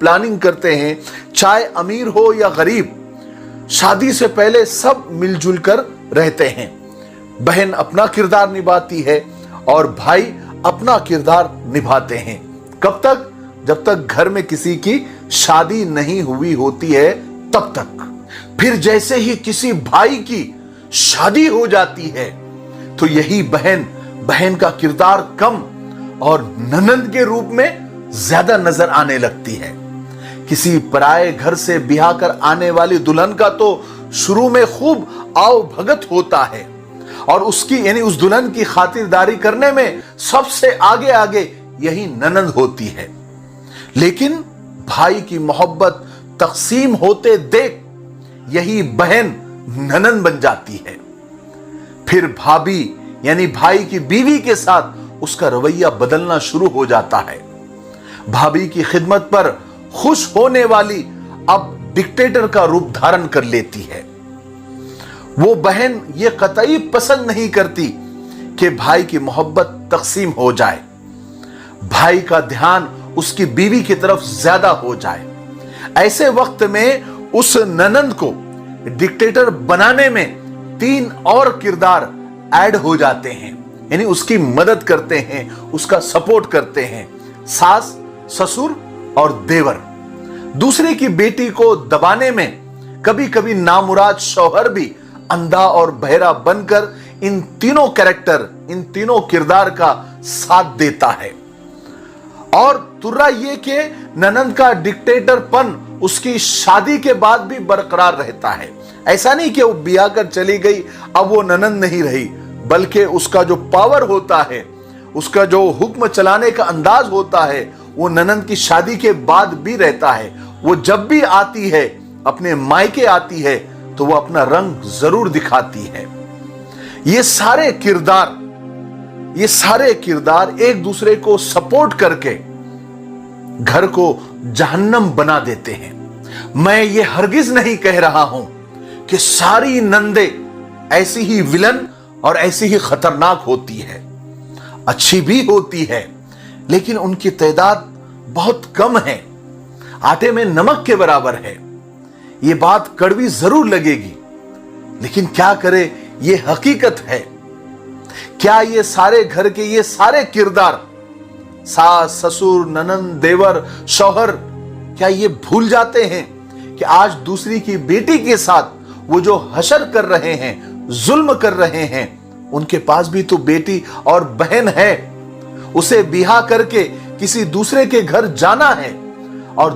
Planning करते हैं, चाहे अमीर हो या गरीब, शादी से पहले सब मिलजुल कर रहते हैं। बहन अपना किरदार निभाती है और भाई अपना किरदार निभाते हैं। कब तक? जब तक घर में किसी की शादी नहीं हुई होती है तब तक। फिर जैसे ही किसी भाई की शादी हो जाती है तो यही बहन का किरदार कम और ननंद के रूप में ज्यादा नजर आने लगती है। किसी पराये घर से ब्याह कर आने वाली दुल्हन का तो शुरू में खूब आओ भगत होता है और उसकी यानी उस दुल्हन की खातिरदारी करने में सबसे आगे आगे यही ननंद होती है। लेकिन भाई की मोहब्बत तकसीम होते देख यही बहन ननंद बन जाती है। फिर भाभी यानी भाई की बीवी के साथ उसका रवैया बदलना शुरू हो जाता है। भाभी की खिदमत पर खुश होने वाली अब डिक्टेटर का रूप धारण कर लेती है। वो बहन ये कतई पसंद नहीं करती कि भाई की मोहब्बत तकसीम हो जाए, भाई का ध्यान उसकी बीवी की तरफ ज्यादा हो जाए। ऐसे वक्त में उस ननंद को डिक्टेटर बनाने में 3 और किरदार ऐड हो जाते हैं, यानी उसकी मदद करते हैं, उसका सपोर्ट करते हैं। सास, ससुर और देवर। दूसरे की बेटी को दबाने में कभी कभी नामुराद शौहर भी अंधा और बहरा बनकर इन तीनों कैरेक्टर, इन तीनों किरदार का साथ देता है। और तुर्रा ये कि ननंद का डिक्टेटरपन उसकी शादी के बाद भी बरकरार रहता है। ऐसा नहीं कि वो ब्याह कर चली गई अब वो ननंद नहीं रही, बल्कि उसका जो पावर होता है, उसका जो हुक्म चलाने का अंदाज होता है, वो ननंद की शादी के बाद भी रहता है। वो जब भी आती है, अपने मायके आती है, तो वो अपना रंग जरूर दिखाती है। ये सारे किरदार एक दूसरे को सपोर्ट करके घर को जहन्नम बना देते हैं। मैं ये हरगिज नहीं कह रहा हूं कि सारी नंदे ऐसी ही विलन और ऐसी ही खतरनाक होती है। अच्छी भी होती है, लेकिन उनकी तादाद बहुत कम है, आटे में नमक के बराबर है। ये बात कड़वी जरूर लगेगी, लेकिन क्या करे, ये हकीकत है। क्या ये सारे घर के ये सारे किरदार, सास, ससुर, ननंद, देवर, शौहर, क्या ये भूल जाते हैं कि आज दूसरी की बेटी के साथ वो जो हशर कर रहे हैं, जुल्म कर रहे हैं, उनके पास भी तो बेटी और बहन है। उसे बिहा करके किसी दूसरे के घर जाना है और